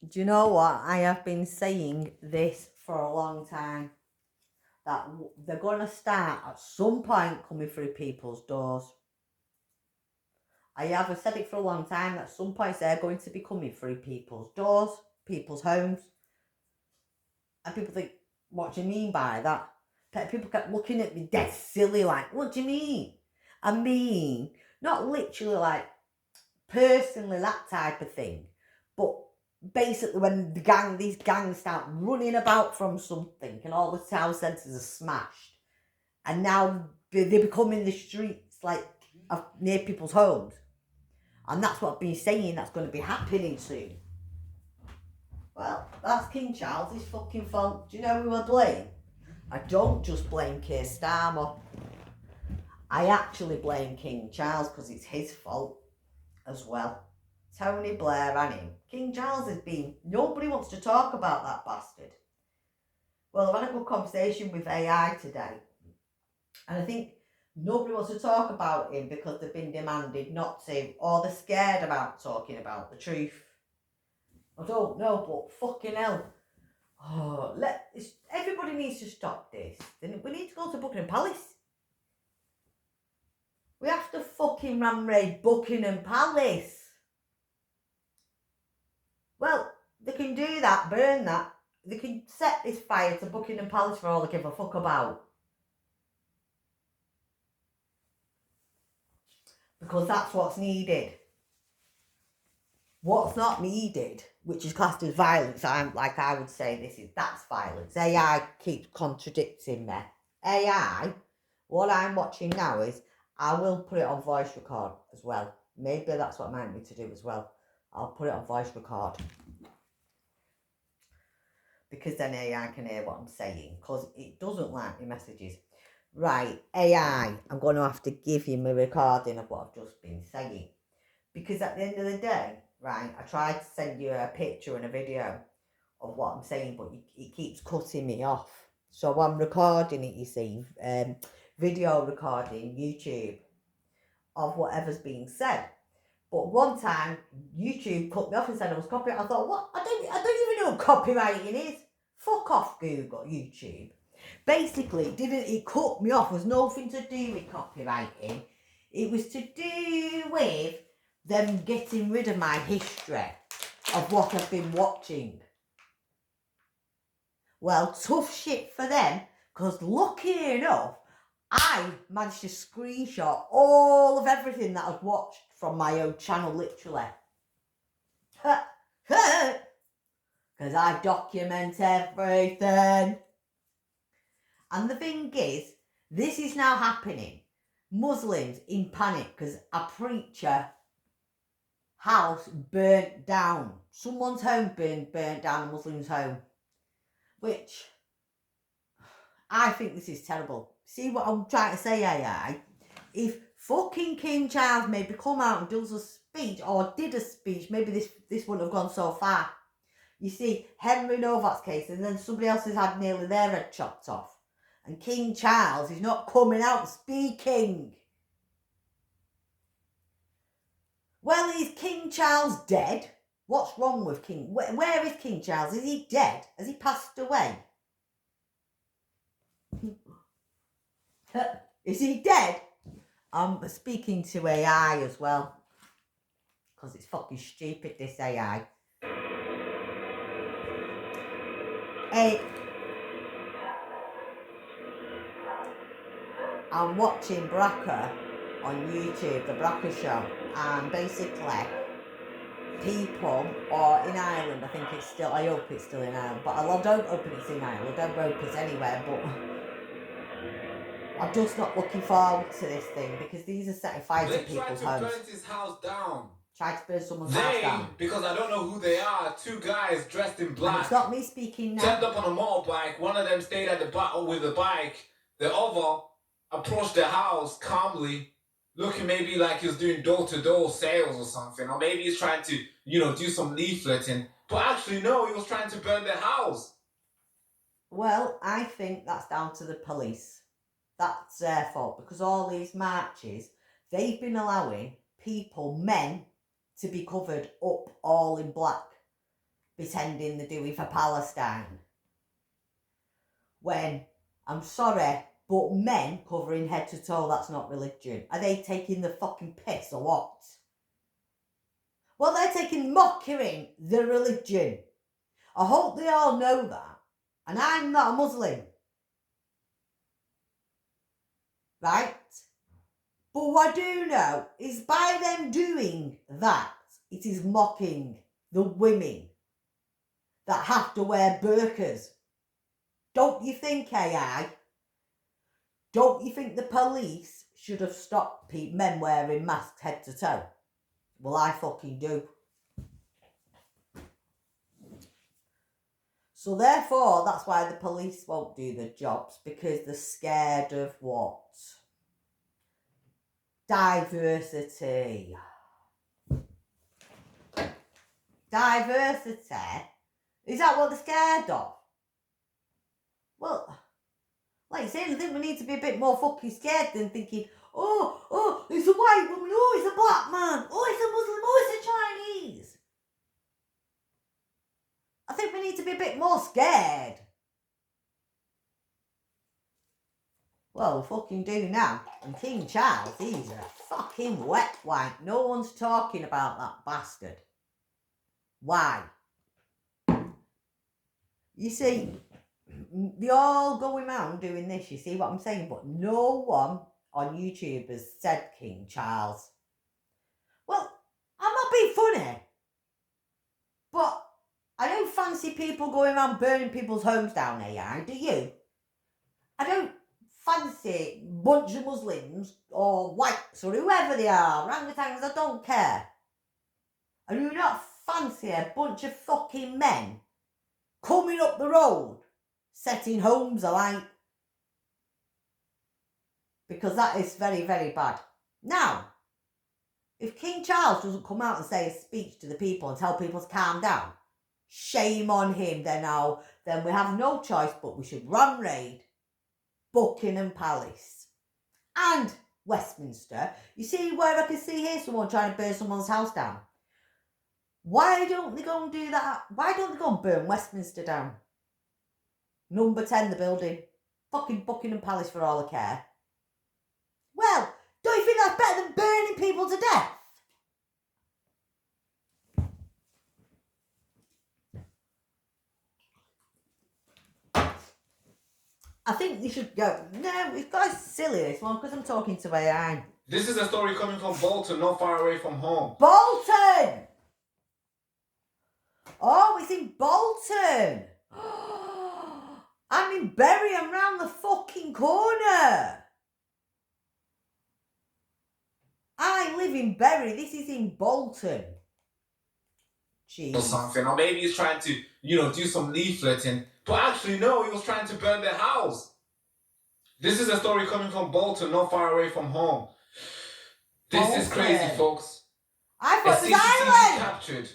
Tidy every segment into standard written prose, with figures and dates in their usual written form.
Do you know what? I have been saying this for a long time. That they're going to start at some point coming through people's doors. I have said it for a long time that at some point they're going to be coming through people's doors, people's homes. And people think, what do you mean by that? People kept looking at me dead silly, like, what do you mean? I mean, not literally like personally that type of thing, but basically when these gangs start running about from something and all the town centres are smashed, and now they become in the streets like near people's homes, and that's what I've been saying that's going to be happening soon. Well, that's King Charles' fucking fault. Do you know who I blame? I don't just blame Keir Starmer. I actually blame King Charles because it's his fault as well. Tony Blair and him. King Charles has been... Nobody wants to talk about that bastard. Well, I've had a good conversation with AI today. And I think nobody wants to talk about him because they've been demanded not to, or they're scared about talking about the truth. I don't know, but fucking hell. Oh, everybody needs to stop this. We need to go to Buckingham Palace. We have to fucking ram raid Buckingham Palace. Well, they can do that, burn that. They can set this fire to Buckingham Palace for all they give a fuck about. Because that's what's needed. What's not needed, which is classed as violence, I would say that's violence. AI keeps contradicting me. AI, what I'm watching now is, I will put it on voice record as well. Maybe that's what I might need to do as well. I'll put it on voice record. Because then AI can hear what I'm saying. Because it doesn't like my messages. Right, AI, I'm going to have to give you my recording of what I've just been saying. Because at the end of the day, right, I tried to send you a picture and a video of what I'm saying, but it keeps cutting me off. So I'm recording it, you see, video recording, YouTube, of whatever's being said. But one time, YouTube cut me off and said I was copyrighting. I thought, what? I don't even know what copywriting is. Fuck off, Google, YouTube. Basically, it cut me off. It was nothing to do with copywriting. It was to do with them getting rid of my history of what I've been watching. Well, tough shit for them, because lucky enough, I managed to screenshot all of everything that I've watched from my own channel, literally. Because I document everything. And the thing is, this is now happening. Muslims in panic because a preacher house burnt down. Someone's home burnt down, a Muslim's home. Which, I think this is terrible. See what I'm trying to say, AI? If fucking King Charles maybe come out and does a speech, or did a speech, maybe this wouldn't have gone so far. You see, Henry Novak's case, and then somebody else has had nearly their head chopped off. And King Charles is not coming out speaking. Well, is King Charles dead? What's wrong with King? Where is King Charles? Is he dead? Has he passed away? Is he dead? I'm speaking to AI as well. Because it's fucking stupid, this AI. Hey, I'm watching Braca on YouTube, the Braca Show, and basically people, or in Ireland, I think it's still, I hope it's still in Ireland, but I don't hope it's in Ireland, I don't hope it's anywhere, but I'm just not looking forward to this thing, because these are setting fire to people's homes. They tried to burn his house down. Tried to burn someone's house down. Because I don't know who they are, two guys dressed in black. And it's not me speaking now. Turned up on a motorbike. One of them stayed at the back with the bike. The other approached the house calmly, looking maybe like he was doing door-to-door sales or something. Or maybe he's trying to, do some leafleting. But actually, no, he was trying to burn the house. Well, I think that's down to the police. That's their fault, because all these marches, they've been allowing people, men, to be covered up all in black. pretending they're doing for Palestine. When, I'm sorry, but men covering head to toe, that's not religion. Are they taking the fucking piss or what? Well, they're taking mockery the religion. I hope they all know that. And I'm not a Muslim. Right? But what I do know is by them doing that, it is mocking the women that have to wear burqas. Don't you think, AI? Don't you think the police should have stopped men wearing masks head to toe? Well, I fucking do. So therefore, that's why the police won't do their jobs, because they're scared of what? Diversity. Diversity? Is that what they're scared of? Well, like I say, I think we need to be a bit more fucking scared than thinking, oh, it's a white woman, oh, it's a black man, oh, it's a Muslim, oh, it's a Chinese. I think we need to be a bit more scared. Well, we fucking do now. And King Charles, he's a fucking wet wipe. No one's talking about that bastard. Why? You see, they're all going around doing this, you see what I'm saying? But no one on YouTube has said King Charles. Well, I'm not being funny, but I don't fancy people going around burning people's homes down, AI, do you? I don't fancy a bunch of Muslims or whites or whoever they are, orangutans, I don't care. I do not fancy a bunch of fucking men coming up the road setting homes alight. Because that is very, very bad. Now, if King Charles doesn't come out and say a speech to the people and tell people to calm down, shame on him. Then we have no choice, but we should run raid Buckingham Palace and Westminster. You see where I can see here someone trying to burn someone's house down? Why don't they go and do that? Why don't they go and burn Westminster down? Number 10, the building. Fucking Buckingham Palace for all I care. Well, don't you think that's better than burning people to death? I think they should go. No, it's quite silly this one because I'm talking to AI. This is a story coming from Bolton, not far away from home. Bolton! Oh, it's in Bolton. I'm in Bury. I'm round the fucking corner. I live in Bury. This is in Bolton. Jeez. Or something. Or maybe he's trying to, do some leafleting. But actually, no, he was trying to burn their house. This is a story coming from Bolton, not far away from home. This is crazy, folks. I thought it was Ireland. Captured.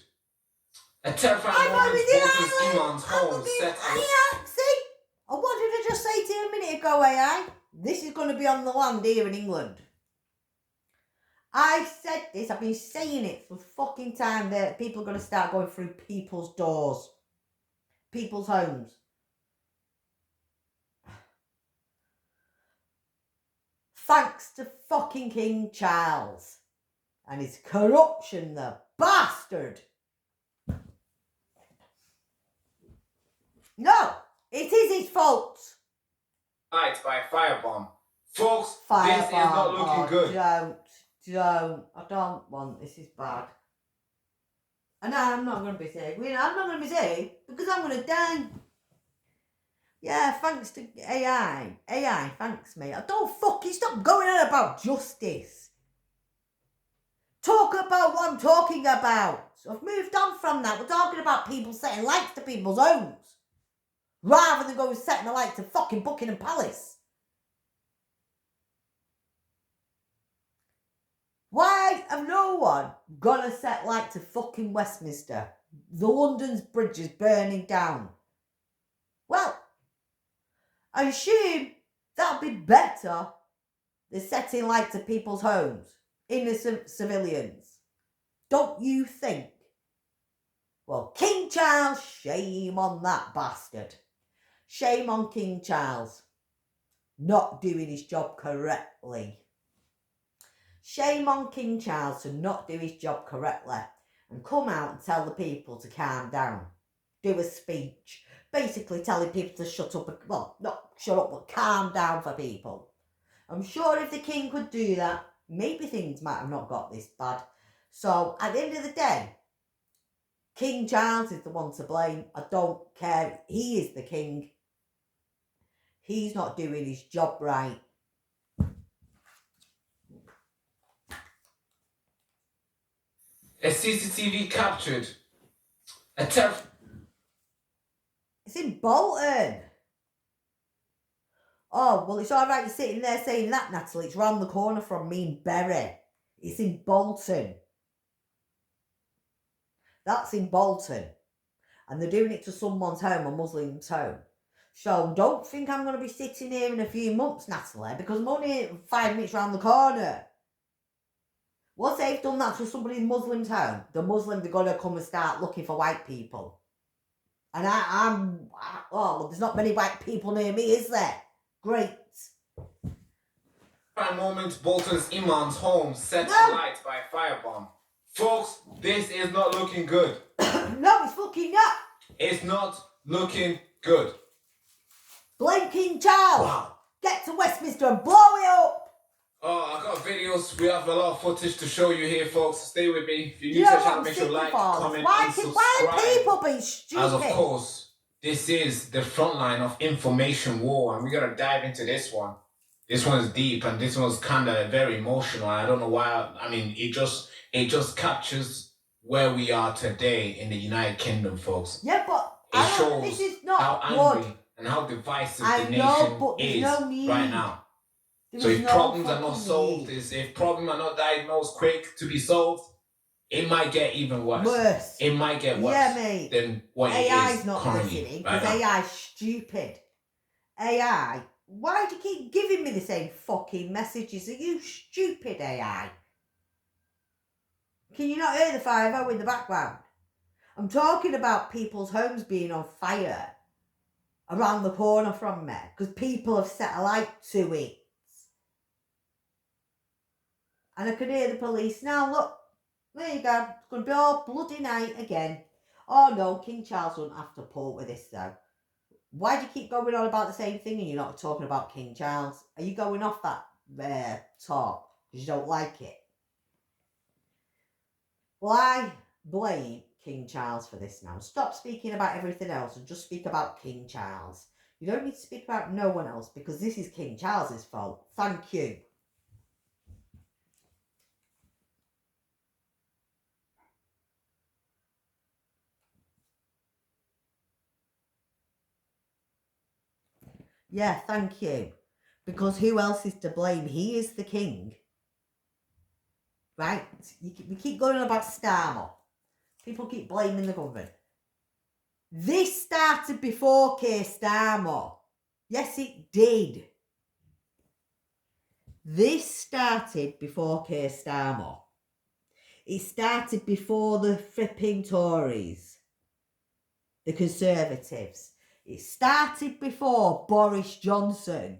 A terrifying moment in Bolton's home set up. See? I wanted to just say to you a minute ago, AI, this is going to be on the land here in England. I said this, I've been saying it for fucking time that people are going to start going through people's doors, people's homes. Thanks to fucking King Charles and his corruption, the bastard. No, it is his fault. Lights by firebomb. Folks, this is not looking good. Don't. I don't want this. Is bad. And I'm not going to be safe. I'm not going to be safe because I'm going to die. Yeah, thanks to AI. AI, thanks, mate. I don't fucking stop going on about justice. Talk about what I'm talking about. I've moved on from that. We're talking about people setting lights to people's homes. Rather than going setting the light to fucking Buckingham Palace. Why have no one gonna set light to fucking Westminster? The London's bridge is burning down. Well, I assume that'd be better than setting light to people's homes. Innocent civilians. Don't you think? Well, King Charles, shame on that bastard. Shame on King Charles. Not doing his job correctly. Shame on King Charles to not do his job correctly and come out and tell the people to calm down. Do a speech. Basically telling people to shut up. Well, not shut up, but calm down for people. I'm sure if the king could do that, maybe things might have not got this bad. So at the end of the day, King Charles is the one to blame. I don't care. He is the king. He's not doing his job right. A CCTV captured a It's in Bolton. Oh, well, it's all right sitting there saying that, Natalie. It's round the corner from me in Bury. It's in Bolton. That's in Bolton. And they're doing it to someone's home, a Muslim's home. So don't think I'm going to be sitting here in a few months, Natalie, because I'm only 5 minutes round the corner. Once they've done that to somebody's Muslim's home, the Muslims are going to come and start looking for white people. And well, there's not many white people near me, is there? Great. Prime moment, Bolton's imam's home set alight by a firebomb. Folks, this is not looking good. No, it's fucking not. It's not looking good. Blame King Charles. Wow. Get to Westminster and blow it up. Oh, I got videos. We have a lot of footage to show you here, folks. Stay with me. If you're new You to know the what channel, I'm make sure sick to like, of? comment, Why and are subscribe. people being stupid? As of course, this is the front line of information war, and we gotta dive into this one. This one's deep, and this one's kind of very emotional. I don't know why. I mean, it just captures where we are today in the United Kingdom, folks. Yeah, but It shows this is not how good. angry and how divisive I the know, but nation there's is no need. right now. There So is if no problems are not fucking solved, need. if problems are not diagnosed quick to be solved, it might get even worse. Worse. It might get worse Yeah, mate. than what AI's it is not currently listening right because now. AI's stupid. AI, why do you keep giving me the same fucking messages? Are you stupid, AI? Can you not hear the 5-0 in the background? I'm talking about people's homes being on fire around the corner from me because people have set a light to it. And I can hear the police now. Look, there you go. It's going to be all bloody night again. Oh no, King Charles wouldn't have to pull with this though. Why do you keep going on about the same thing and you're not talking about King Charles? Are you going off that talk because you don't like it? Well, I blame King Charles for this now. Stop speaking about everything else and just speak about King Charles. You don't need to speak about no one else because this is King Charles's fault. Thank you. Yeah, thank you. Because who else is to blame? He is the king. Right? We keep going on about Starmer. People keep blaming the government. This started before Keir Starmer. Yes, it did. This started before Keir Starmer. It started before the flipping Tories. The Conservatives. It started before Boris Johnson.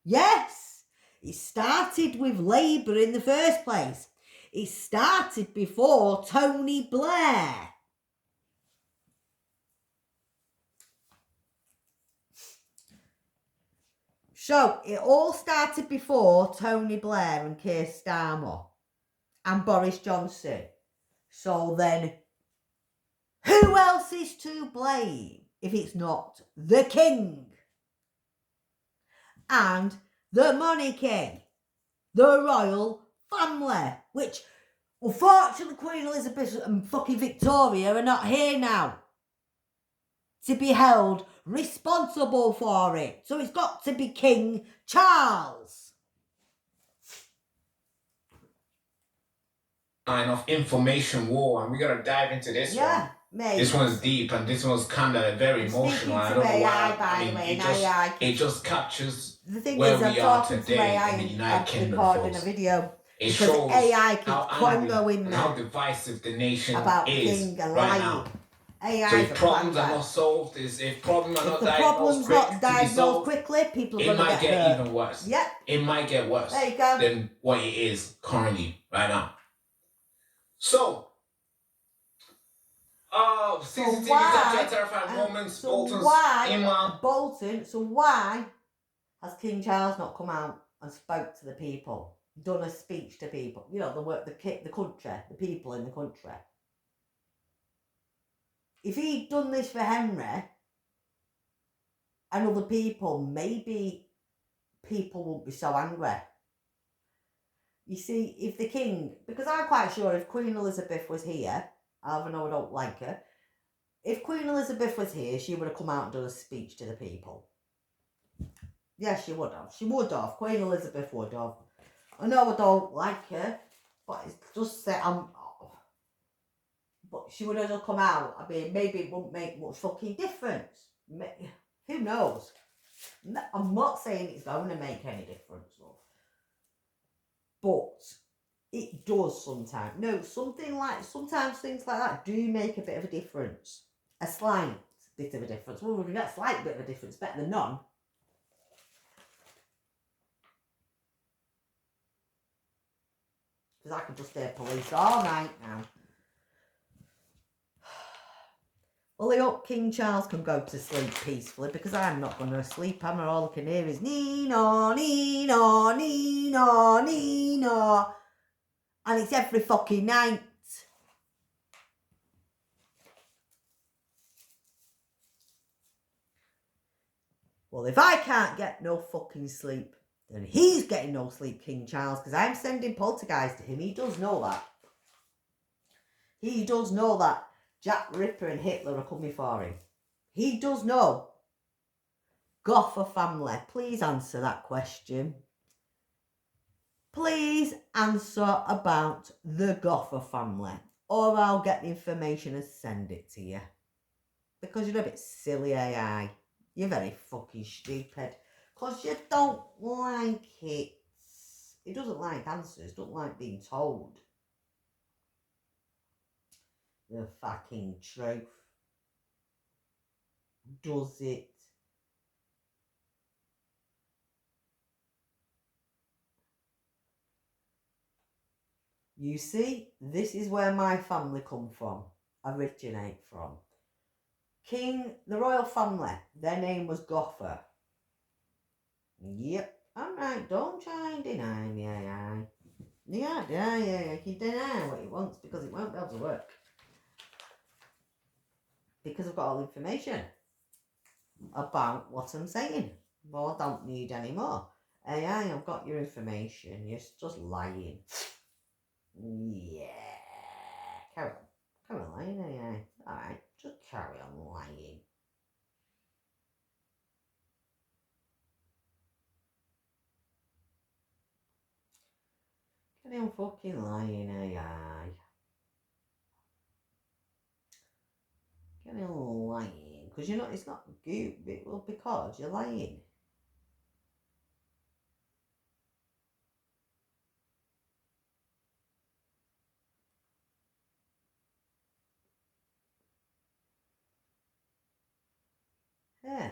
Yes, it started with Labour in the first place. It started before Tony Blair. So, it all started before Tony Blair and Keir Starmer and Boris Johnson. So then, who else is to blame if it's not the king and the monarchy, the royal family, which unfortunately Queen Elizabeth and fucking Victoria are not here now to be held responsible for it. So it's got to be King Charles. Line of information war, and we gotta dive into this one. Yeah, mate. This one's deep, and this one's kind of very emotional. I don't know why. It just captures the thing where is, I'm we are talking to today AI in the and United I'm Kingdom, recording folks. a video. It Because shows AI keeps how angry congoing and how me divisive the nation about is King and right lying. now. AI So is if a problems are bad not solved, if problems are If not the diagnosed problem's quick not to be diagnosed solved, quickly, people are it going to might get get hurt. even worse. Yep. It might get worse There you go. than what it is currently right now. So, CCTV captured terrifying moments. So why has King Charles not come out and spoke to the people, done a speech to people? You know, the country, the people in the country. If he'd done this for Henry and other people, maybe people wouldn't be so angry. You see, if the king, because I'm quite sure if Queen Elizabeth was here, even though I don't like her, if Queen Elizabeth was here, she would have come out and done a speech to the people. Yes, she would have. She would have. Queen Elizabeth would have. I know I don't like her, but it's just that but she would have come out. I mean, maybe it wouldn't make much fucking difference. Who knows? I'm not saying it's going to make any difference, love. But it does sometimes. No, sometimes things like that do make a bit of a difference. A slight bit of a difference. Well, we can get a slight bit of a difference, better than none. Because I could just hear police all night now. Well, I hope King Charles can go to sleep peacefully, because I'm not going to sleep. All I can hear is Nino, Nino, Nino, Nino. And it's every fucking night. Well, if I can't get no fucking sleep, then he's getting no sleep, King Charles, because I'm sending poltergeist to him. He does know that. He does know that Jack the Ripper and Hitler are coming for him. He does know. Goffer family, please answer that question. Please answer about the Goffer family, or I'll get the information and send it to you. Because you're a bit silly, AI. You're very fucking stupid. Because you don't like it. He doesn't like answers, doesn't like being told the fucking truth. Does it? You see, this is where my family come from, originate from. The royal family, their name was Goffer. Yep, alright, don't try and deny me, AI. Yeah, you can deny what you want because it won't be able to work. Because I've got all the information about what I'm saying. Well, I don't need any more. AI, I've got your information. You're just lying. Yeah. Carry on. Carry on lying, AI. Alright, just carry on lying. Carry on fucking lying, AI. Carry on lying. Because you're not, it's not good. Well, because you're lying. Yeah.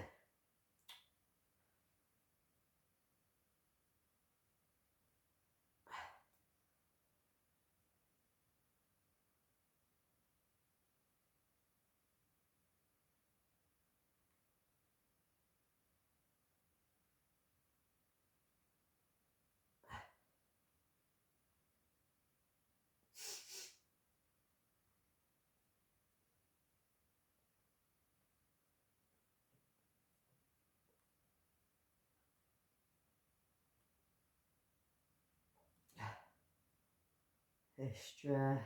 History.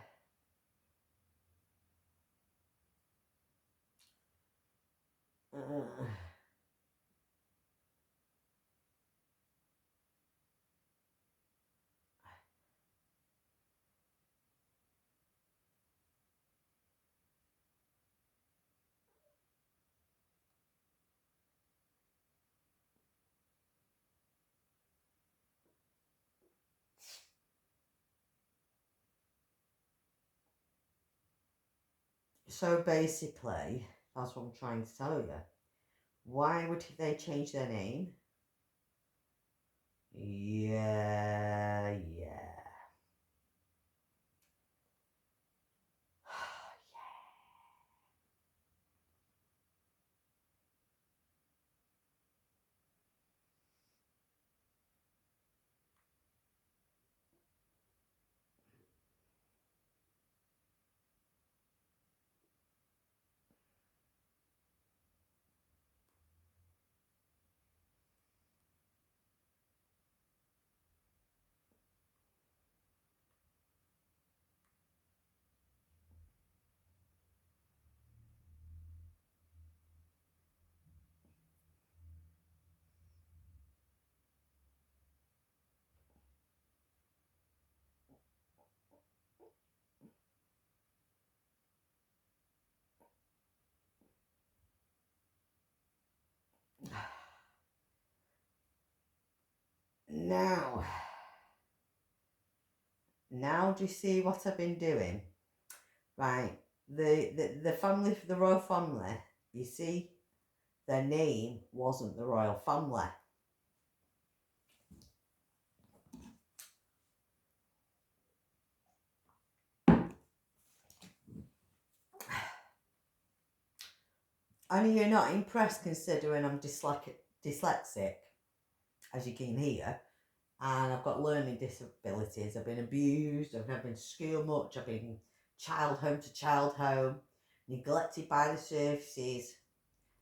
So basically, that's what I'm trying to tell you. Why would they change their name? Yeah. Now do you see what I've been doing? Right, the family, the royal family, you see, their name wasn't the royal family. And you're not impressed considering I'm dyslexic, as you can hear, and I've got learning disabilities. I've been abused, I've never been to school much, I've been child home to child home, neglected by the services,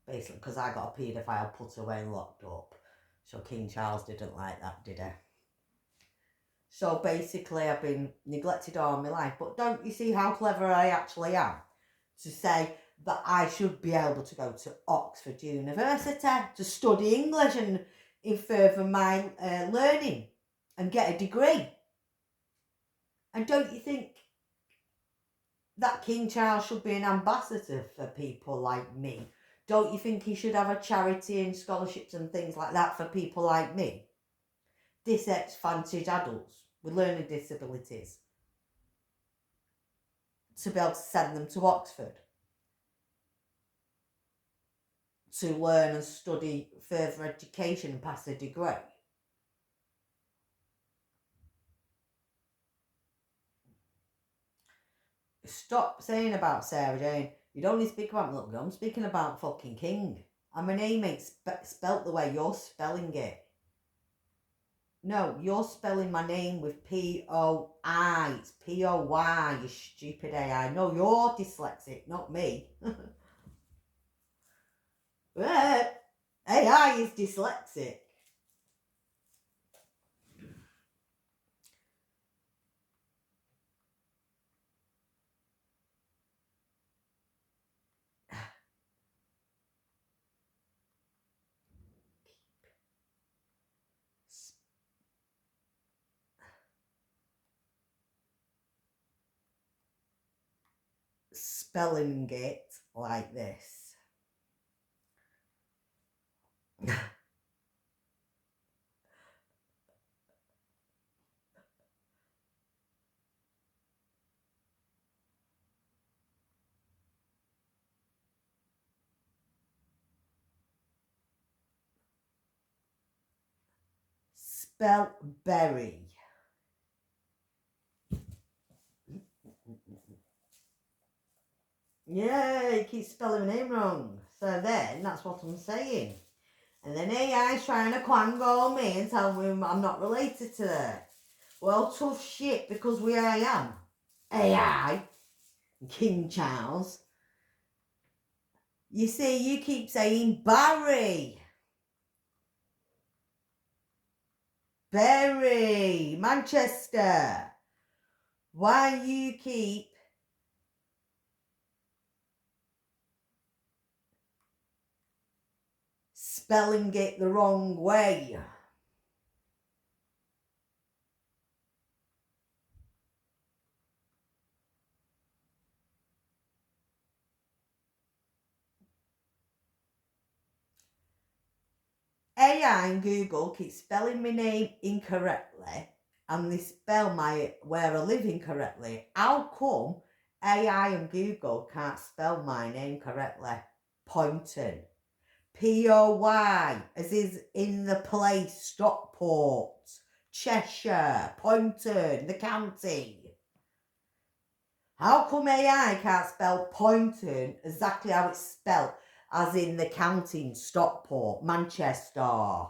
basically because I got a paedophile put away and locked up. So King Charles didn't like that, did he? So basically I've been neglected all my life. But don't you see how clever I actually am? To say that I should be able to go to Oxford University to study English and further my learning and get a degree. And don't you think that King Charles should be an ambassador for people like me? Don't you think he should have a charity and scholarships and things like that for people like me? Disadvantaged adults with learning disabilities, to be able to send them to Oxford to learn and study further education and pass a degree. Stop saying about Sarah Jane. You'd only speak about little girl. I'm speaking about fucking King. And my name ain't spelt the way you're spelling it. No, you're spelling my name with P-O-I. It's P-O-Y, you stupid AI. No, you're dyslexic, not me. But AI is dyslexic. Spelling it like this. Spell berry. Yeah, you keep spelling my name wrong. So then, that's what I'm saying. And then AI's trying to quangle me and tell me I'm not related to her. Well, tough shit, because I am. AI. King Charles. You see, you keep saying Barry. Berry. Manchester. Why you keep spelling it the wrong way? AI and Google keep spelling my name incorrectly and they spell my where I live incorrectly. How come AI and Google can't spell my name correctly. Poynton. P-O-Y, as is in the place, Stockport, Cheshire, Poynton, the county. How come AI can't spell Poynton exactly how it's spelled, as in the county in Stockport, Manchester?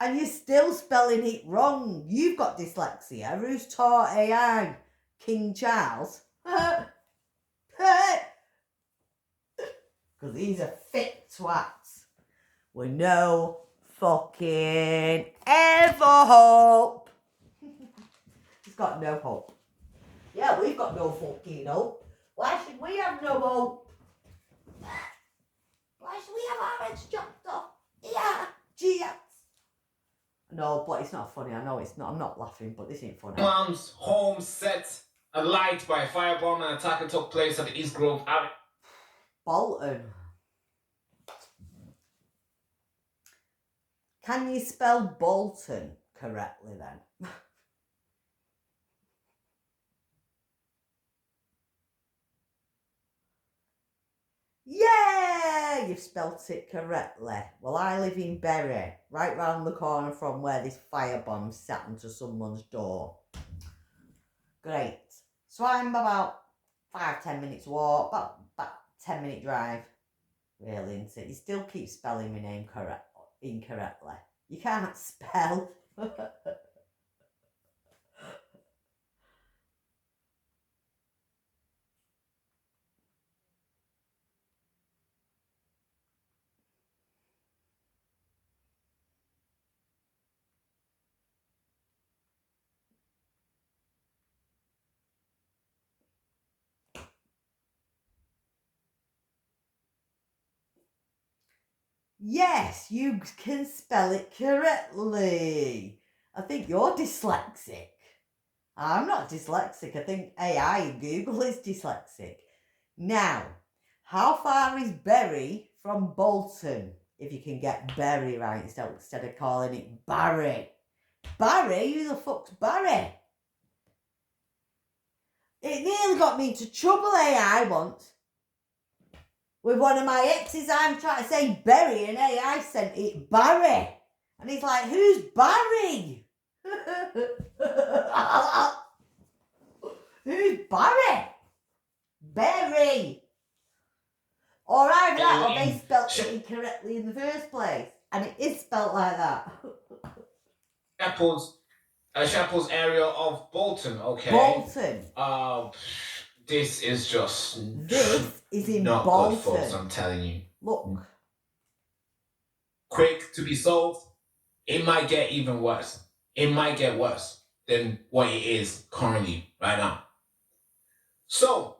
And you're still spelling it wrong. You've got dyslexia. Who's taught AI? King Charles? Because he's a fit twat. With no fucking ever hope. He's got no hope. Yeah, we've got no fucking hope. Why should we have no hope? Why should we have our heads chopped off? Yeah, gee. No, but it's not funny. I know it's not. I'm not laughing, but this ain't funny. Imam's home set alight by a firebomb and attack took place at the East Grove Avenue. Bolton. Can you spell Bolton correctly then? Yeah, you've spelt it correctly. Well, I live in Bury, right round the corner from where this firebomb sat onto someone's door. Great. So I'm about 5-10 minutes walk, about 10-minute drive. Really, isn't it? You still keep spelling my name incorrectly. You can't spell. Yes, you can spell it correctly. I think you're dyslexic. I'm not dyslexic. I think AI and Google is dyslexic. Now, how far is Bury from Bolton? If you can get Bury right instead of calling it Barry. Barry? Who the fuck's Barry? It nearly got me into trouble, AI once. With one of my exes, I'm trying to say Berry and AI sent it Barry. And he's like, who's Barry? Who's Barry? Berry. Or either that, or they spelt it incorrectly in the first place. And it is spelt like that. Shapple's area of Bolton, okay? Bolton. This is just... This is in not Bolton. Good, folks, I'm telling you. Look. Quick to be solved. It might get even worse. It might get worse than what it is currently right now. So,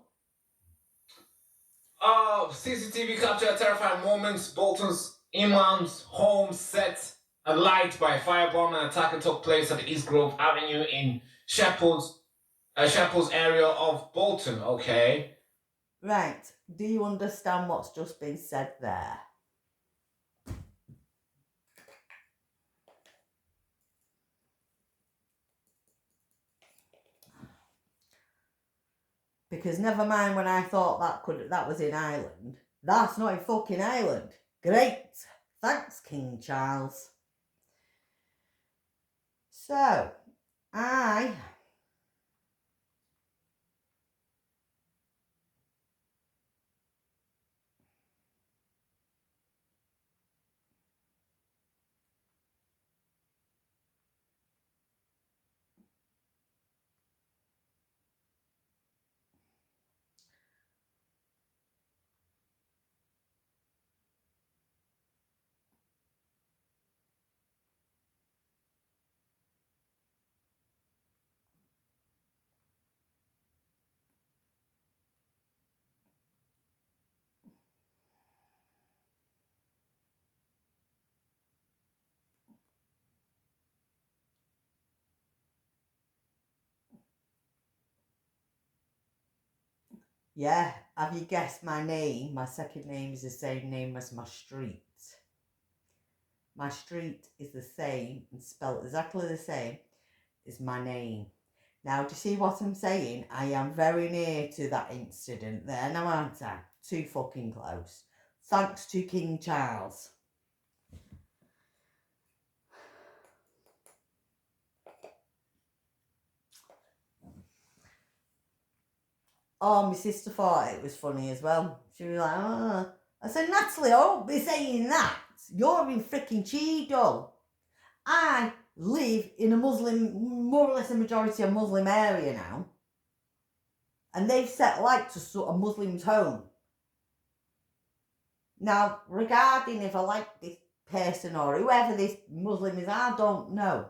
CCTV captured terrifying moments. Bolton's Imam's home set alight by a firebomb and attack took place at the East Grove Avenue in Shapple's area of Bolton, okay? Right. Do you understand what's just been said there? Because never mind when I thought that was in Ireland. That's not in fucking Ireland. Great. Thanks, King Charles. So, yeah, have you guessed my name? My second name is the same name as my street. My street is the same and spelled exactly the same as my name. Now, do you see what I'm saying? I am very near to that incident there now, aren't I? Too fucking close. Thanks to King Charles. Oh, my sister thought it was funny as well. She was like, oh. I said, Natalie, I won't be saying that. You're in freaking Cheadle. I live in a Muslim, more or less a majority of Muslim area now. And they've set light to a Muslim's home. Now, regarding if I like this person or whoever this Muslim is, I don't know.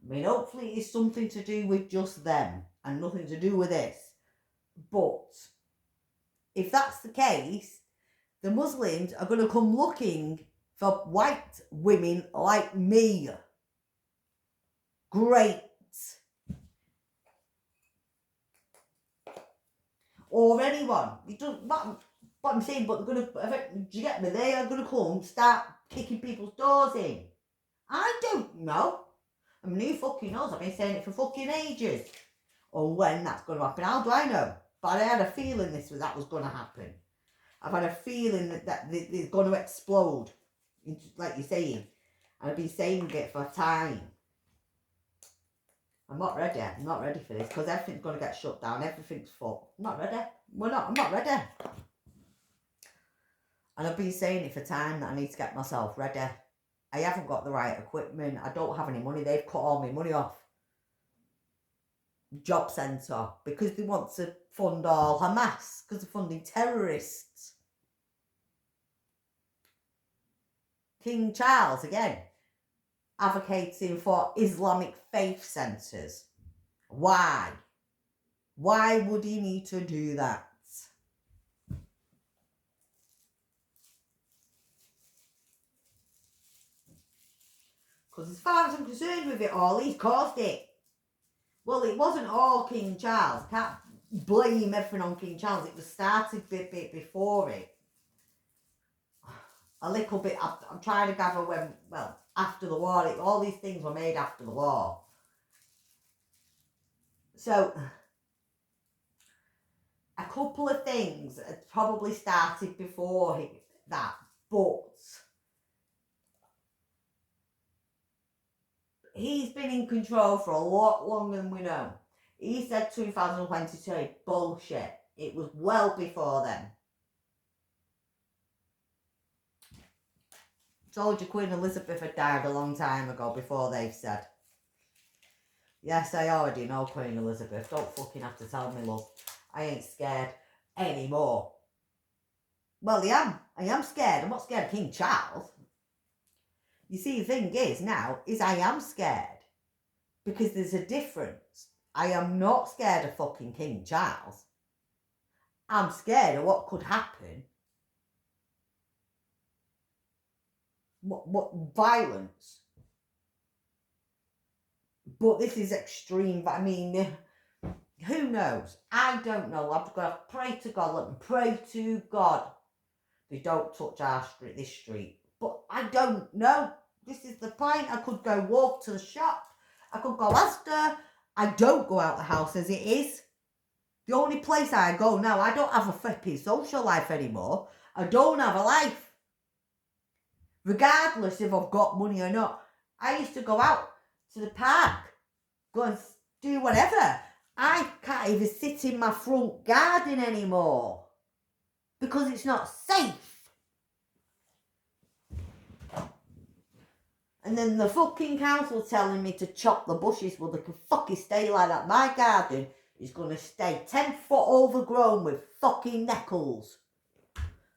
I mean, hopefully it's something to do with just them and nothing to do with this. But if that's the case, the Muslims are going to come looking for white women like me. Great. Or anyone. It doesn't, what I'm saying, but they're going to, do you get me? They are going to come start kicking people's doors in. I don't know. I mean, who fucking knows? I've been saying it for fucking ages. Or when that's going to happen. How do I know? But I had a feeling that was going to happen. I've had a feeling that they're going to explode, like you're saying. And I've been saying it for time. I'm not ready. I'm not ready for this because everything's going to get shut down. Everything's fucked. I'm not ready. I'm not ready. And I've been saying it for time that I need to get myself ready. I haven't got the right equipment. I don't have any money. They've cut all my money off. Job centre because they want to fund all Hamas because they're funding terrorists. King Charles again advocating for Islamic faith centres. Why? Why would he need to do that? Because as far as I'm concerned with it all, he's caused it. Well, it wasn't all King Charles. I can't blame everything on King Charles. It was started a bit before it. A little bit, I'm trying to gather when, well, after the war. All these things were made after the war. So, a couple of things had probably started before that. But he's been in control for a lot longer than we know. He said 2022. Bullshit. It was well before then. Told you Queen Elizabeth had died a long time ago before they've said. Yes, I already know Queen Elizabeth. Don't fucking have to tell me, love. I ain't scared anymore. Well, I am scared. I'm not scared of King Charles. You see, the thing is now, I am scared. Because there's a difference. I am not scared of fucking King Charles. I'm scared of what could happen. What violence. But this is extreme. I mean, who knows? I don't know. I've got to pray to God. Let me pray to God. They don't touch this street. But I don't know. This is the point. I could go walk to the shop. I could go Asda. I don't go out the house as it is. The only place I go now, I don't have a flipping social life anymore. I don't have a life. Regardless if I've got money or not. I used to go out to the park, go and do whatever. I can't even sit in my front garden anymore because it's not safe. And then the fucking council telling me to chop the bushes. Well, they can fucking stay like that. My garden is going to stay 10 foot overgrown with fucking nettles.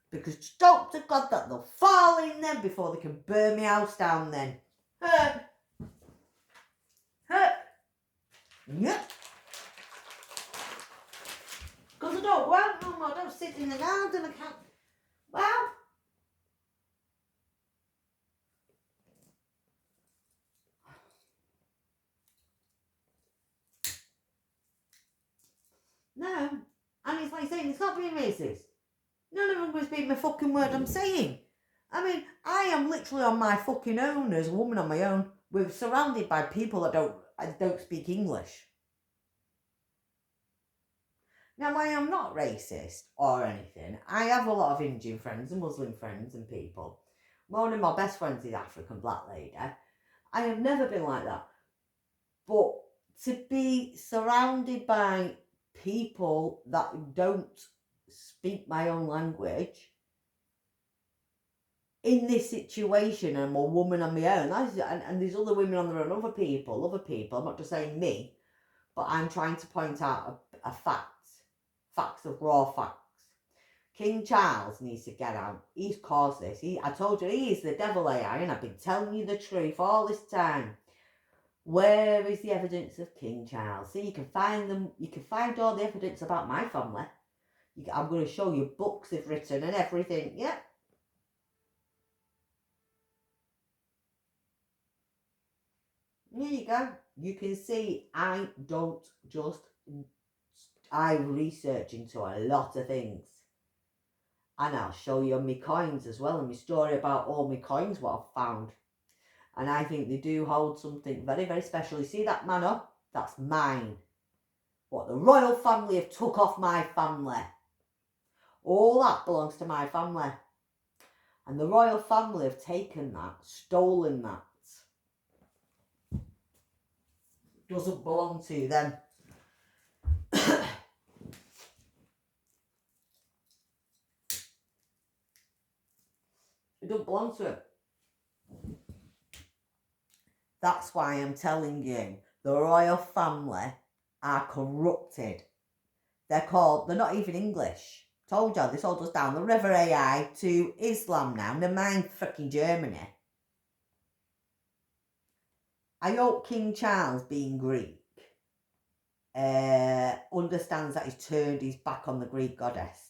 Because just hope to God that they'll fall in them before they can burn my house down then. Yep. Because I don't go out no more. I don't sit in the garden. I can't. Well. No. And it's like saying, it's not being racist. None of them was being my fucking word I'm saying. I mean, I am literally on my fucking own as a woman on my own. We're surrounded by people that don't speak English. Now, I am not racist or anything. I have a lot of Indian friends and Muslim friends and people. One of my best friends is African black lady. I have never been like that. But to be surrounded by people that don't speak my own language in this situation, and I'm a woman on my own, and there's other women on there and other people, I'm not just saying me, but I'm trying to point out a fact. Facts of raw facts. King Charles needs to get out. He's caused this. I told you, he is the devil AI, and I've been telling you the truth all this time. Where is the evidence of King Charles? See, you can find them. You can find all the evidence about my family. I'm going to show you books they've written and everything. Yeah. There you go. You can see I don't just... I research into a lot of things. And I'll show you my coins as well, and my story about all my coins, what I've found. And I think they do hold something very, very special. You see that manor? That's mine. What the royal family have took off my family. All that belongs to my family. And the royal family have taken that, stolen that. Doesn't belong to them. It don't belong to him. That's why I'm telling you, the royal family are corrupted. They're not even English. Told you, they sold us down the river AI to Islam now. Never mind freaking Germany. I hope King Charles, being Greek, understands that he's turned his back on the Greek goddess.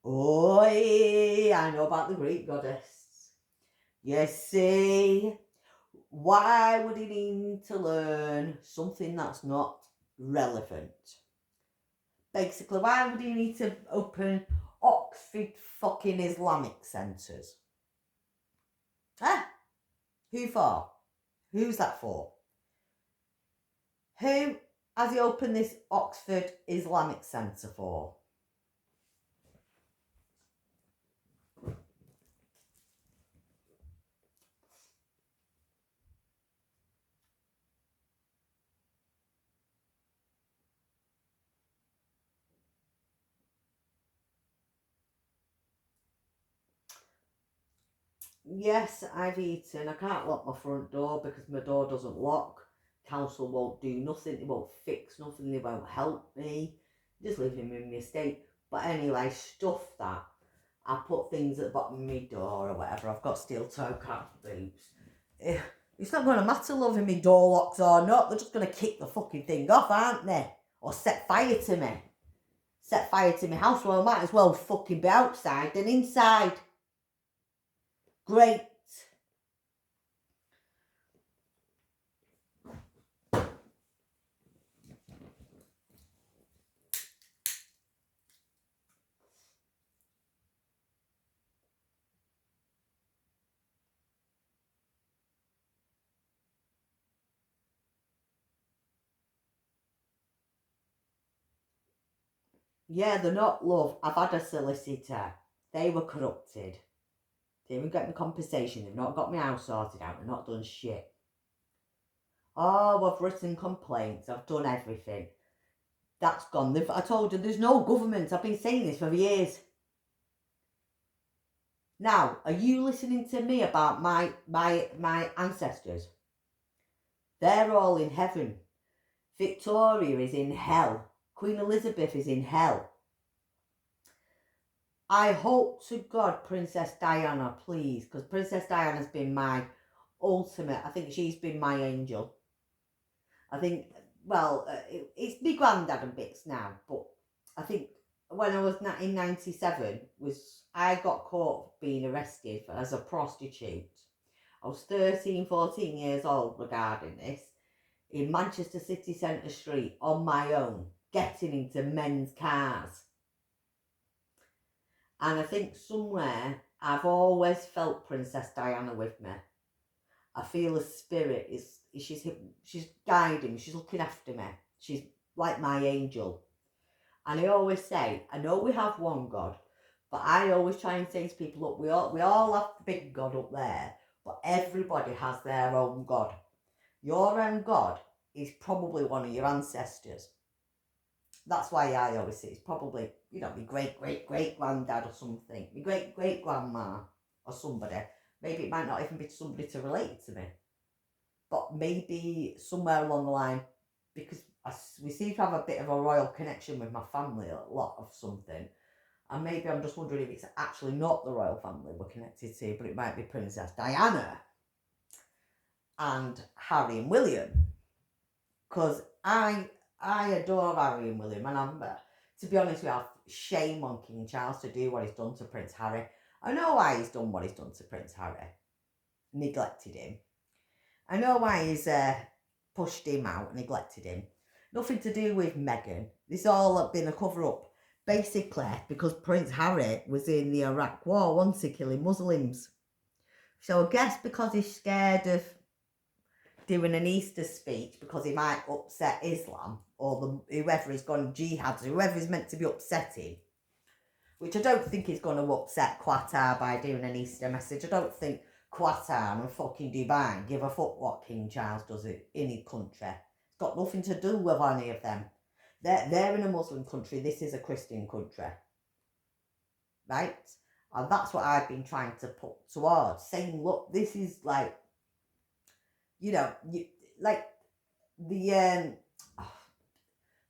Oh, I know about the Greek goddess. You see, why would he need to learn something that's not relevant? Basically, why would he need to open Oxford fucking Islamic centres? Huh? Who for? Who's that for? Who has he opened this Oxford Islamic Centre for? Yes, I've eaten. I can't lock my front door because my door doesn't lock. Council won't do nothing. They won't fix nothing. They won't help me. Just leaving me in my estate. But anyway, stuff that. I put things at the bottom of my door or whatever. I've got steel toe cap boots. It's not going to matter loving me door locks or not. They're just going to kick the fucking thing off, aren't they? Or set fire to me. Set fire to my house. Well, I might as well fucking be outside than inside. Great. Yeah, they're not, love. I've had a solicitor. They were corrupted. They didn't get me compensation. They've not got my house sorted out. They've not done shit. Oh, I've written complaints. I've done everything. That's gone. I told you, there's no government. I've been saying this for years. Now, are you listening to me about my ancestors? They're all in heaven. Victoria is in hell. Queen Elizabeth is in hell. I hope to God Princess Diana, please, because Princess Diana's been my ultimate. I think she's been my angel. I think, well, it's my granddad and bits now, but I think when I was in 97, I got caught being arrested as a prostitute. I was 13, 14 years old regarding this, in Manchester City Centre Street on my own, getting into men's cars. And I think somewhere I've always felt Princess Diana with me. I feel a spirit she's guiding, she's looking after me. She's like my angel. And I always say, I know we have one God, but I always try and say to people, look, we all have the big God up there, but everybody has their own God. Your own God is probably one of your ancestors. That's why I always say it's probably, my great granddad or something, my great grandma or somebody. Maybe it might not even be somebody to relate to me, but maybe somewhere along the line, because we seem to have a bit of a royal connection with my family, a lot of something. And maybe I'm just wondering if it's actually not the royal family we're connected to, but it might be Princess Diana and Harry and William. Because I adore Harry and William, and to be honest with you, I have shame on King Charles to do what he's done to Prince Harry. I know why he's done what he's done to Prince Harry. Neglected him. I know why he's pushed him out, neglected him. Nothing to do with Meghan. This all been a cover-up. Basically, because Prince Harry was in the Iraq War, wasn't he, killing Muslims. So I guess because he's scared of doing an Easter speech because he might upset Islam or whoever is going jihad, whoever is meant to be upsetting, which I don't think is going to upset Qatar by doing an Easter message. I don't think Qatar and fucking Dubai give a fuck what King Charles does in his country. It's got nothing to do with any of them. They're in a Muslim country. This is a Christian country. Right? And that's what I've been trying to put towards. Saying, look, this is like, like the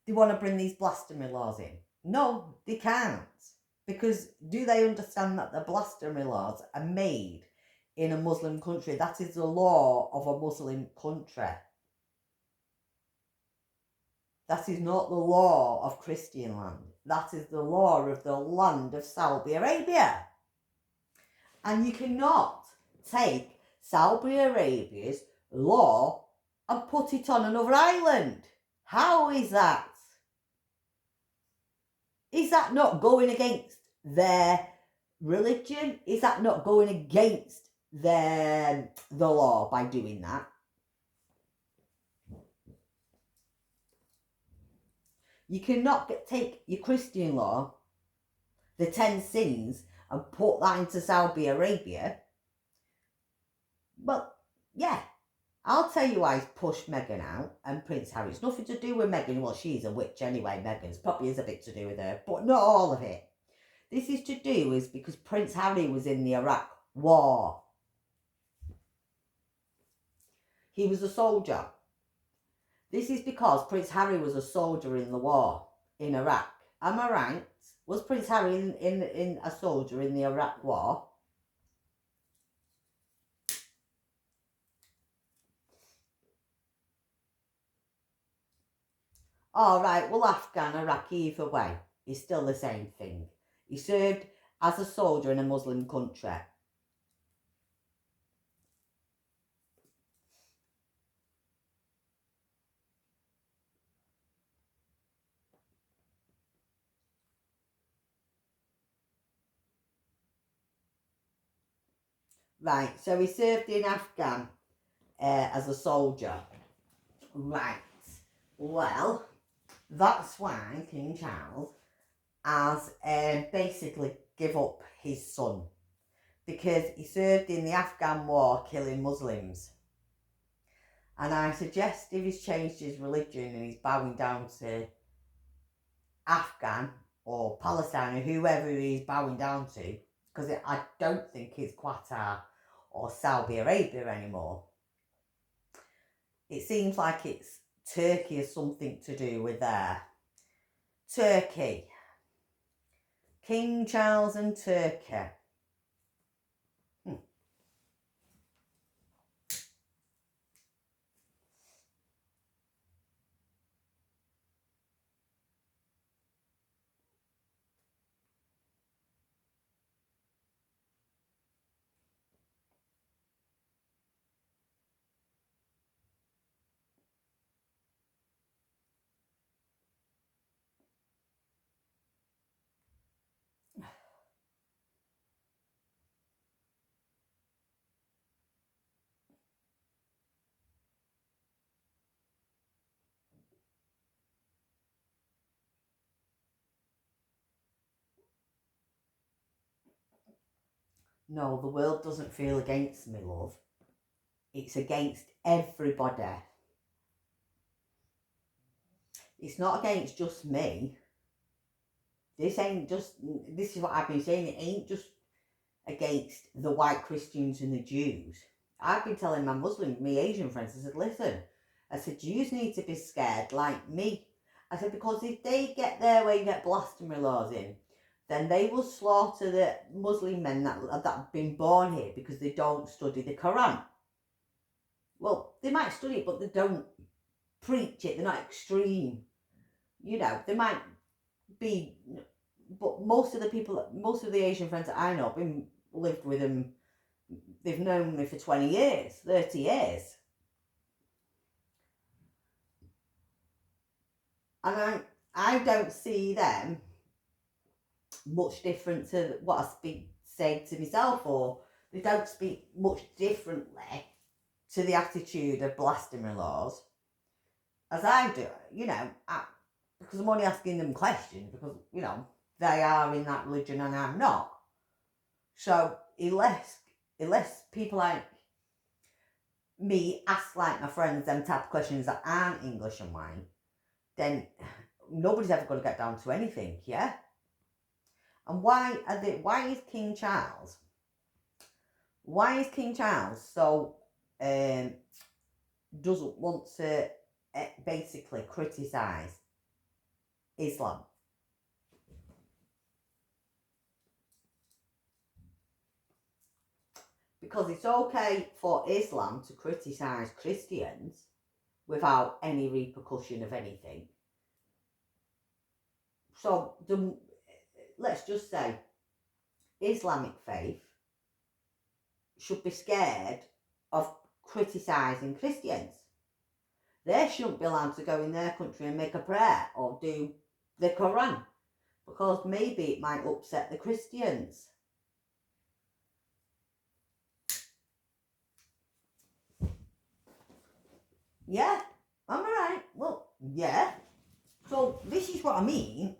they want to bring these blasphemy laws in. No, they can't. Because do they understand that the blasphemy laws are made in a Muslim country? That is the law of a Muslim country. That is not the law of Christian land. That is the law of the land of Saudi Arabia. And you cannot take Saudi Arabia's law and put it on another island. How is that? Is that not going against their religion? Is that not going against the law by doing that? You cannot take your Christian law, the 10 sins, and put that into Saudi Arabia. But yeah, I'll tell you why he's pushed Meghan out and Prince Harry. It's nothing to do with Meghan. Well, she's a witch anyway, Meghan's. Probably is a bit to do with her, but not all of it. This is to do is because Prince Harry was in the Iraq War. He was a soldier. This is because Prince Harry was a soldier in the war in Iraq. Am I right? Was Prince Harry in a soldier in the Iraq War? All right, well, Afghan, Iraqi, either way, is still the same thing. He served as a soldier in a Muslim country. Right, so he served in Afghan as a soldier. Right, well, that's why King Charles has basically give up his son. Because he served in the Afghan war killing Muslims. And I suggest if he's changed his religion and he's bowing down to Afghan or Palestine or whoever he's bowing down to, because I don't think it's Qatar or Saudi Arabia anymore. It seems like it's Turkey has something to do with there. Turkey. King Charles and Turkey. No, the world doesn't feel against me, love. It's against everybody. It's not against just me. This is what I've been saying, it ain't just against the white Christians and the Jews. I've been telling my Asian friends, I said, listen, I said, Jews need to be scared like me. I said, because if they get their way and get blasphemy laws in, then they will slaughter the Muslim men that have been born here because they don't study the Quran. Well, they might study it, but they don't preach it. They're not extreme. You know, they might be, but most of the Asian friends that I know, lived with them, they've known me for 20 years, 30 years. And I don't see them much different to what I say to myself, or they don't speak much differently to the attitude of blasphemy laws as I do, you know, because I'm only asking them questions because, you know, they are in that religion and I'm not. So unless people like me ask like my friends them type of questions that aren't English and white, then nobody's ever going to get down to anything, yeah? And why is King Charles so doesn't want to basically criticise Islam? Because it's okay for Islam to criticise Christians without any repercussion of anything. So let's just say Islamic faith should be scared of criticising Christians. They shouldn't be allowed to go in their country and make a prayer or do the Quran because maybe it might upset the Christians. Yeah, am I right? Well, yeah. So this is what I mean.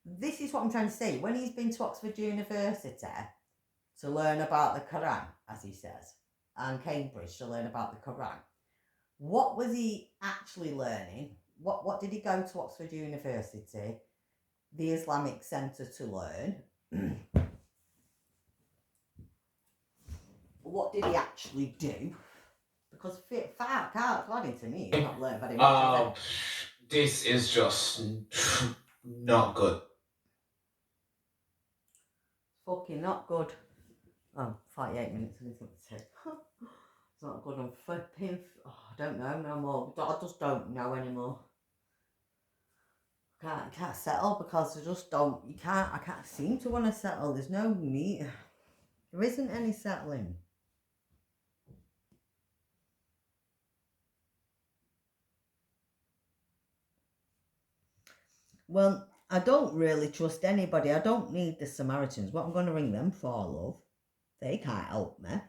This is what I'm trying to say. When he's been to Oxford University to learn about the Quran, as he says, and Cambridge to learn about the Quran, what was he actually learning? What did he go to Oxford University, the Islamic Centre, to learn? What did he actually do? Because according to me, he's not learned very much. This is just not good. Fucking not good. Oh, 48 minutes and it's it's not good. I'm flipping. Oh, I don't know no more. I just don't know anymore. Can't settle because I just don't. I can't seem to want to settle. There's no need. There isn't any settling. Well, I don't really trust anybody. I don't need the Samaritans. What I'm going to ring them for, love? They can't help me.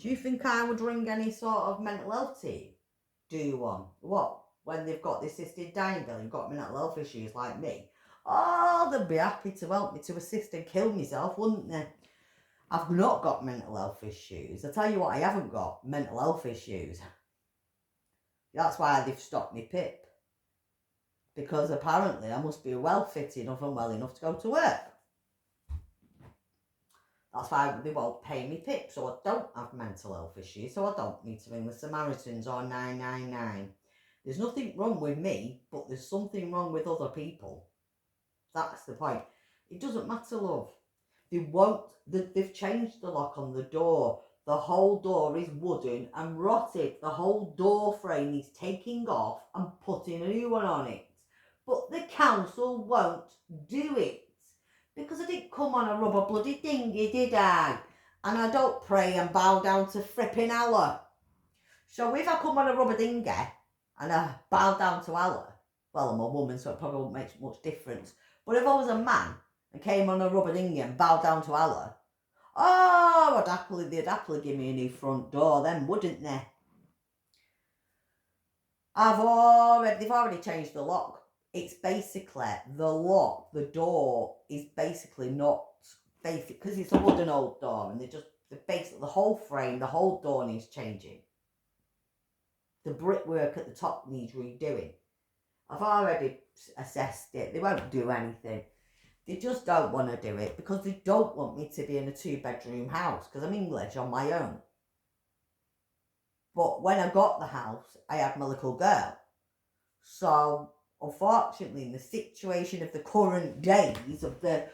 Do you think I would ring any sort of mental health team? Do one? What? When they've got the assisted dying bill and got mental health issues like me? Oh, they'd be happy to help me to assist and kill myself, wouldn't they? I've not got mental health issues. I tell you what, I haven't got mental health issues. That's why they've stopped me PIP. Because apparently I must be well fit enough and well enough to go to work. That's why they won't pay me PIP, so I don't have mental health issues, so I don't need to ring the Samaritans or 999. There's nothing wrong with me, but there's something wrong with other people. That's the point. It doesn't matter, love. They've changed the lock on the door. The whole door is wooden and rotted. The whole door frame is taking off and putting a new one on it. But the council won't do it. Because I didn't come on a rubber bloody dinghy, did I? And I don't pray and bow down to fripping Allah. So if I come on a rubber dinghy and I bow down to Allah, well, I'm a woman, so it probably won't make much difference. But if I was a man and came on a rubber dinghy and bowed down to Allah, oh, they'd happily give me a new front door then, wouldn't they? They've already changed the lock. It's basically the lock, the door is basically not basically, because it's a wooden old door, and basically the whole frame, the whole door needs changing. The brickwork at the top needs redoing. I've already assessed it. They won't do anything. They just don't want to do it because they don't want me to be in a 2-bedroom house because I'm English on my own. But when I got the house, I had my little girl. So, unfortunately, in the situation of the current days of the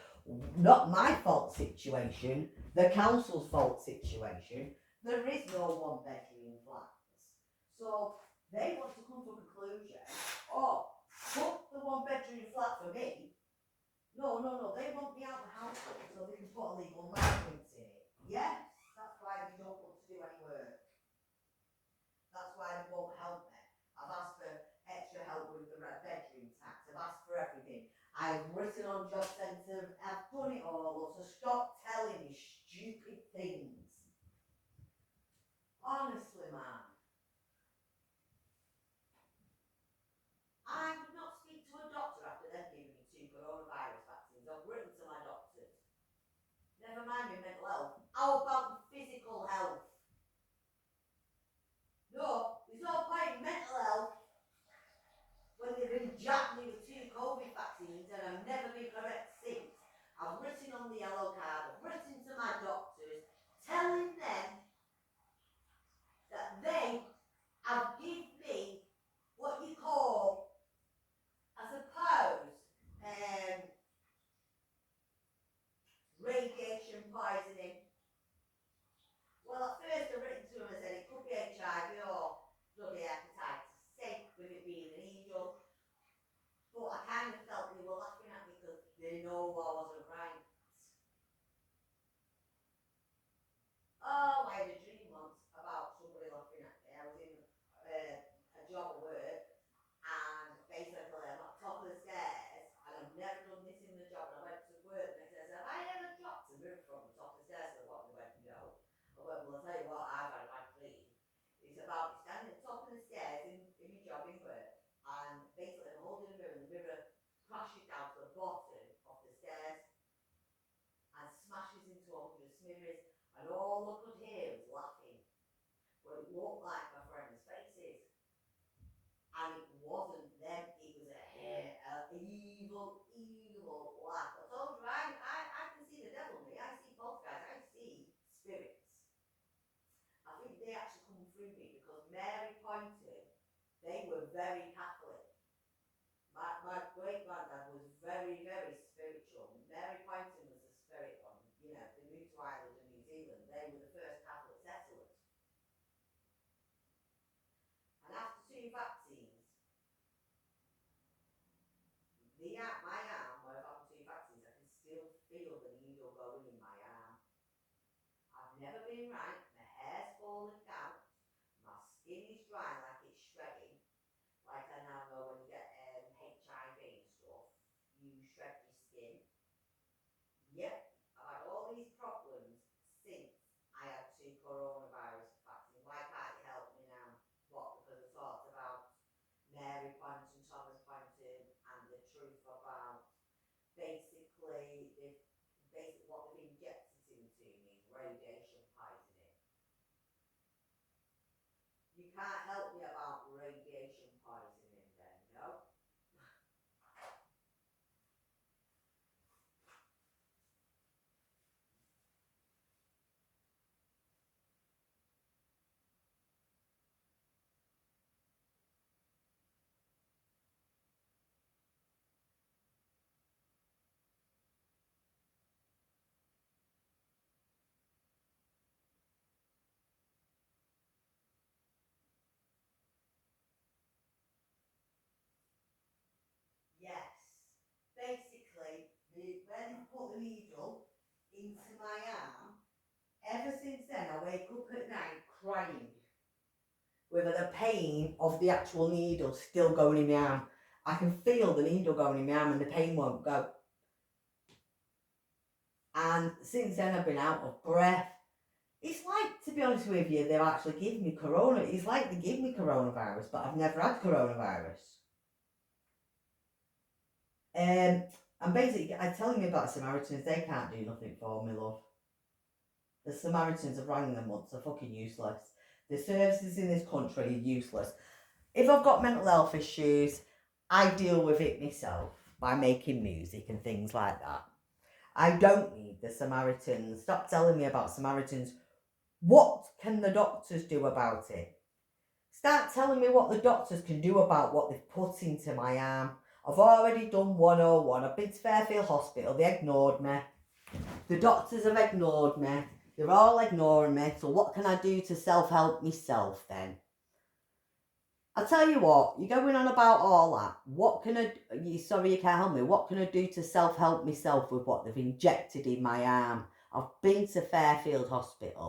not my fault situation, the council's fault situation, there is no 1-bedroom flats. So, they want to come to a conclusion, put the 1-bedroom flat for me. No, they want me out of the house so they can put a legal market in it. Yes, that's why they don't want to do any work. That's why they won't help me. I've asked for extra help with the bedroom tax. I've asked for everything. I've written on Job Centre. I've done it all. So stop telling me stupid things. Honestly, man. I would not speak to a doctor after they've given me 2 coronavirus vaccines. I've written to my doctors. Never mind my mental health. How about the physical health? No, there's no point in mental health when they've injected me with 2 COVID vaccines and I've never been correct since. I've written on the yellow card, I've written to my doctors, telling them that they have given me what you call, I suppose, radiation poisoning. Well, at first I written to them and said it could be HIV or bloody hepatitis C with it being an needle. But I kind of felt they were laughing at me because they know I wasn't right. Oh, I had a dream once about somebody laughing at me. I was in a job at work, and basically I'm at the top of the stairs, and I've never done this in the job. And I went to work and I said, "Have I ever dropped a roof from the top of the stairs?" So what? They went, "No." I went, "Well, I'll tell you what, I've had a bad dream. It's about standing at the top of the stairs in my job in work, and basically I'm holding a mirror, and the mirror crashes down to the bottom of the stairs and smashes into 100 smithereens, and all I could hear was laughing. But it looked like my friends' faces. And it wasn't them, it was an evil, evil laugh. I told you, I can see the devil in me, I see poltergeist, I see spirits. I think they actually come through me because Mary Poynton, they were very Catholic. My great granddad was very, very spiritual. Mary Poynton was the spirit one. You know, they moved to Ireland and New Zealand. They were the first Catholic settlers. And after 2 vaccines, my arm, where I've had 2 vaccines, I can still feel the needle going in my arm. I've never been right. My hair's falling out. My skin is dry like it's shredding. Like I now know when you get HIV and stuff, you shred your skin. Yep, I've had all these problems since I had 2 coronavirus vaccines. Why can't you help me now? What? Because I talked about Mary Poynton, Thomas Poynton, and the truth about basically what they've injected into me is radiation poisoning. You can't help me about radiation poisoning then, no? Yes. Basically, when they put the needle into my arm, ever since then I wake up at night crying with the pain of the actual needle still going in my arm. I can feel the needle going in my arm and the pain won't go. And since then I've been out of breath. It's like, to be honest with you, they've actually given me corona. It's like they give me coronavirus, but I've never had coronavirus. And basically, I'm telling you about Samaritans, they can't do nothing for me, love. The Samaritans have rang them once, they're fucking useless. The services in this country are useless. If I've got mental health issues, I deal with it myself by making music and things like that. I don't need the Samaritans. Stop telling me about Samaritans. What can the doctors do about it? Start telling me what the doctors can do about what they've put into my arm. I've already done 101. I've been to Fairfield Hospital. They ignored me. The doctors have ignored me. They're all ignoring me. So what can I do to self-help myself then? I'll tell you what, you're going on about all that. What can I, sorry you can't help me, what can I do to self-help myself with what they've injected in my arm? I've been to Fairfield Hospital.